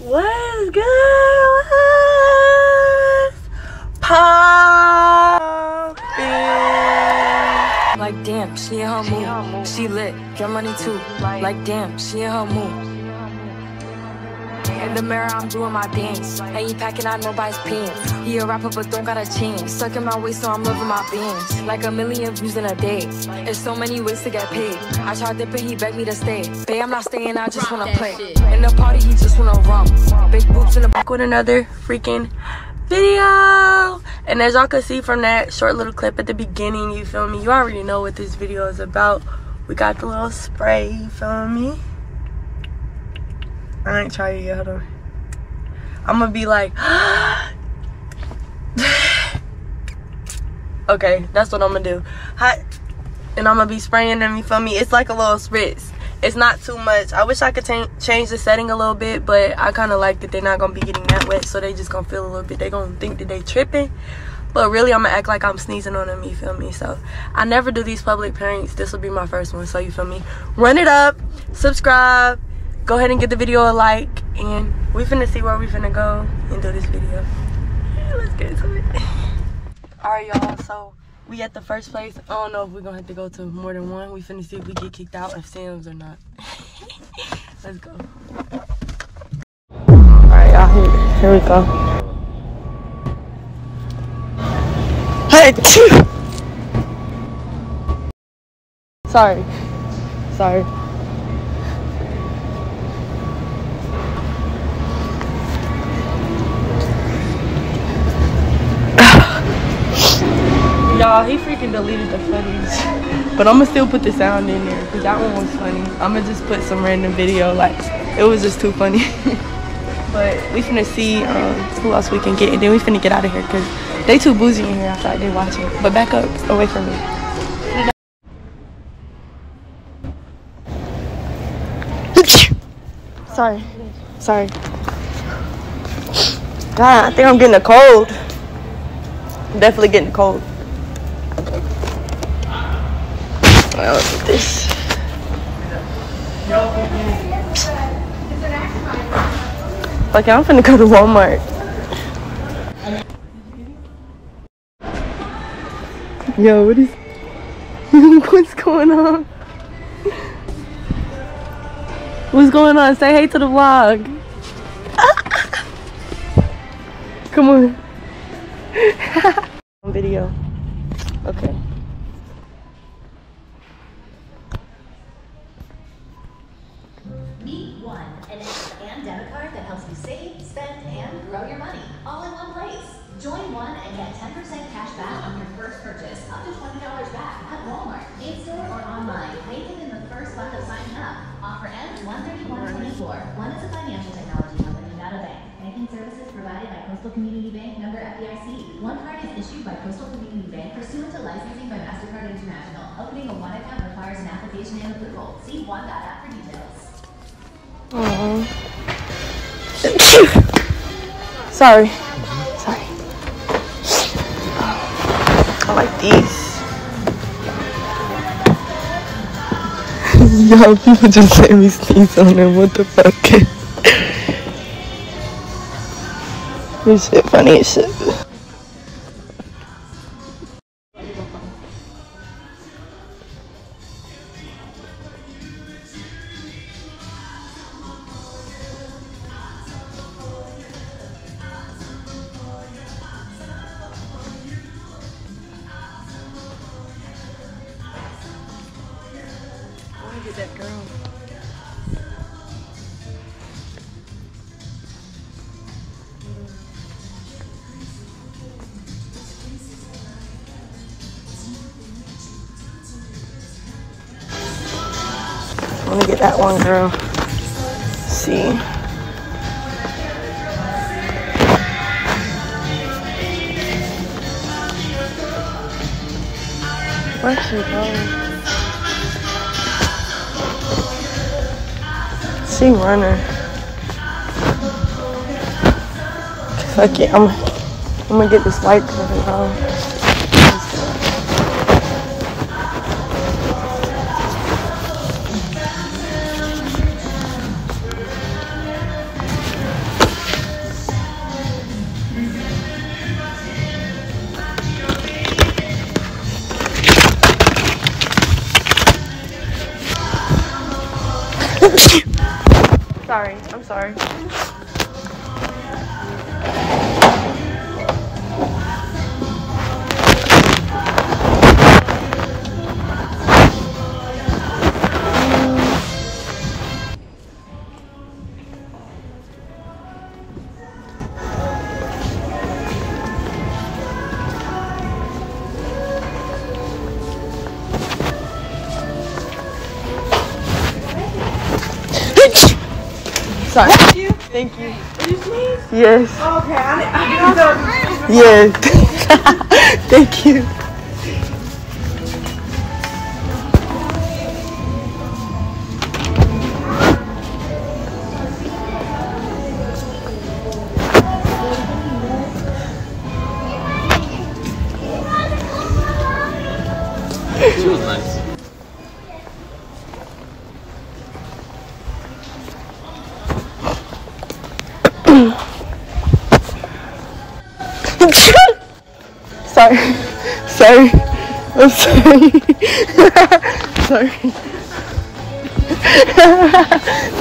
What's good? What's poppin'? Like damn, she in her mood. She lit, get money too. Like damn, she in her mood. In the mirror, I'm doing my dance. Ain't he packing out nobody's pants. He a rapper, but don't got a chance. Sucking my waist, so I'm living my bands. Like 1 million views in a day. There's so many ways to get paid. I tried dipping, he begged me to stay. Babe, I'm not staying, I just wanna play. In the party, he just wanna rum. Big boobs in the back with another freaking video. And as y'all could see from that short little clip at the beginning, you feel me? You already know what this video is about. We got the little spray, you feel me? I ain't trying it yet, hold on. I'm gonna be like, okay, that's what I'm gonna do. Hot, and I'm gonna be spraying them, you feel me? It's like a little spritz. It's not too much. I wish I could change the setting a little bit, but I kind of like that they're not gonna be getting that wet, so they just gonna feel a little bit. They gonna think that they tripping, but really I'm gonna act like I'm sneezing on them, you feel me? So I never do these public pranks. This will be my first one, so you feel me? Run it up, subscribe. Go ahead and give the video a like, and we finna see where we finna go and do this video. Yeah, let's get into it. Alright, y'all, so we at the first place. I don't know if we're gonna have to go to more than one. We finna see if we get kicked out of Sam's or not. Let's go. Alright, y'all, here we go. Hey, sorry. Y'all, he freaking deleted the footage, but I'm gonna still put the sound in there because that one was funny. I'm gonna just put some random video, like it was just too funny. But we finna see who else we can get, and then we finna get out of here because they too bougie in here. I thought they watching, but back up away from me. Sorry. God, I think I'm getting a cold. I'm definitely getting a cold. Well, look at this. Okay, I'm finna go to Walmart. Yo, what is... What's going on? What's going on? Say hey to the vlog. Come on. Video. Okay. Meet One, an app and debit card that helps you save, spend, and grow your money all in one place. Join One and get 10% cash back on your first purchase, up to $20 back at Walmart, in-store or online. Pay within the first month of signing up. Offer ends 1/31/24. One is a financial technology company, not a bank. Banking services provided by Coastal Community Bank, member FDIC. One card is issued by Coastal Community Bank pursuant to licensing by MasterCard International. Opening a One account requires an application and approval. See one.app for details. Aww. Sorry. I like these. Yo, people just let me sneeze on them. What the fuck? This shit funny as shit. Get that girl. Let me get that one girl. Let's see. Where's she going? She running. Fuck it, I'm gonna get this white girl. Sorry, I'm sorry. Sorry. Thank you. Thank you. Did you sneeze? Yes. Okay. Yes. Thank you. She was nice. Sorry. Sorry. I'm sorry. Sorry.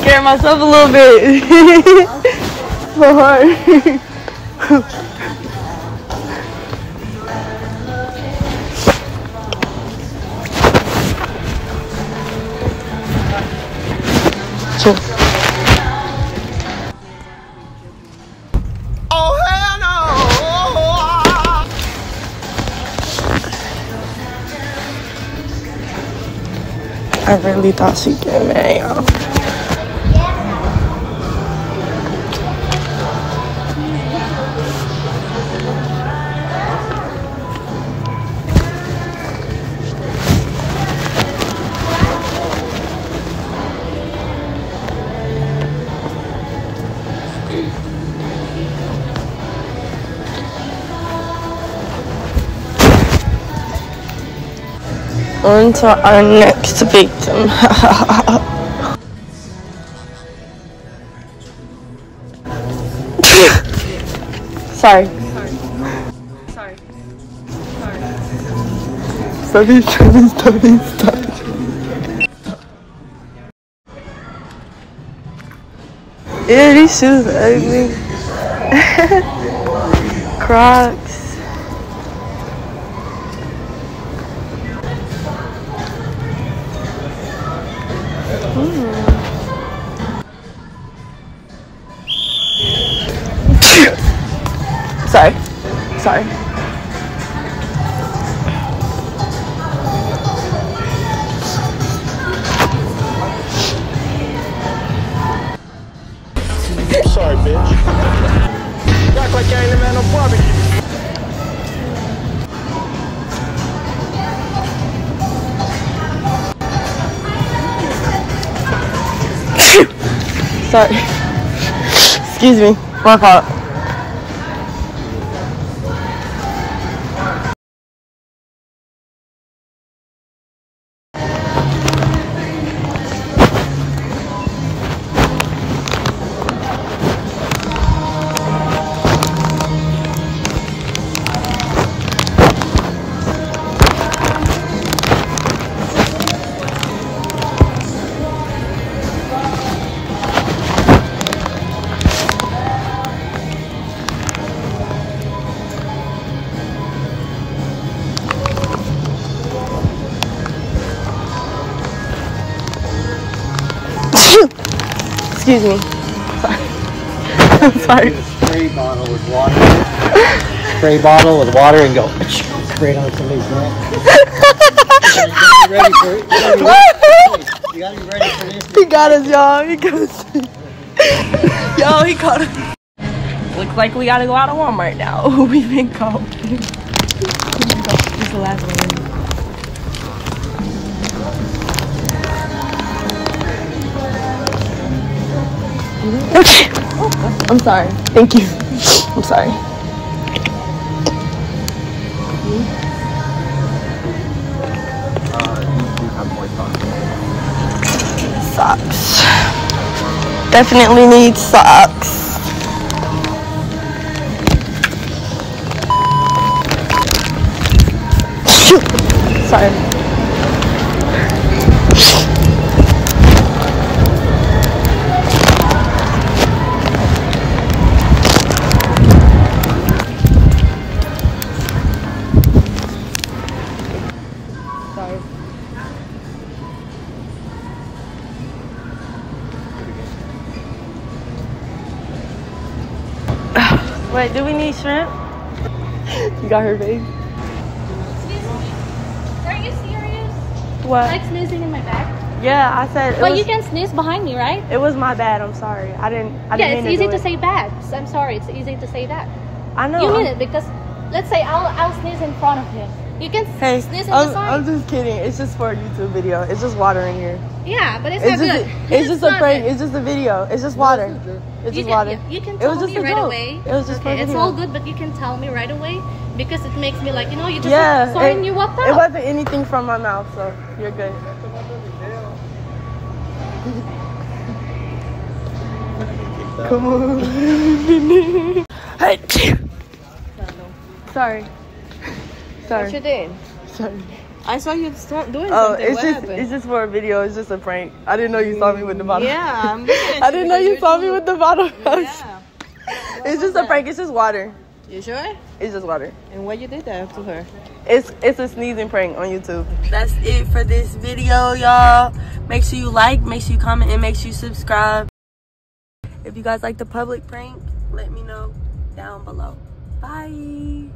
Scared myself a little bit. So hard. Chill. I really thought she'd get mad, y'all. On to our next victim. Sorry. Sorry. Sorry. Stop. Ew, these shoes are ugly. Crocs. Sorry. Sorry, bitch. You act like I ain't never had no barbecue. Sorry. Excuse me. My fault. Excuse me. Sorry. I'm sorry. Spray bottle with water. Spray bottle with water and go spray it on somebody's neck. You gotta be ready for it. You gotta be ready for this. He got us, y'all. He got us. Yo, he caught us. Looks like we gotta go out of Walmart now. We've been caught. This is the last one. I'm sorry. Thank you. I'm sorry. Socks. Definitely need socks. Sorry. Wait, do we need shrimp? You got her face. Are you serious? What? Like sneezing in my back? Yeah, I said. But you can sneeze behind me, right? It was my bad. I'm sorry. I didn't. Yeah, it's mean easy do to it. say bad. So I'm sorry. It's easy to say that. I know. You mean it because, let's say I'll sneeze in front of him. You can Hey, sneeze on the side. I'm just kidding. It's just for a YouTube video. It's just water in here. Yeah, but it's not just, good. It's just a not prank. good. It's just a video. It's just water. It's You just can, water. you can It tell was just me a right joke. away. It was just for Okay, it's video. all good, but you can tell me right away because it makes me like, you know, you just Yeah. sorting you up. It wasn't anything from my mouth, so you're good. Come on. Hey. Sorry. What you did? Sorry. I saw you start doing Oh, something. it's What just happened? it's just for a video. It's just a prank. I didn't know you saw me with the bottle. Yeah, I'm looking at I didn't know you saw me too- with the bottle. Yeah. It's just a prank. It's just water. You sure? It's just water. And why you did that to her? It's a sneezing prank on YouTube. That's it for this video, y'all. Make sure you like, make sure you comment, and make sure you subscribe. If you guys like the public prank, let me know down below. Bye.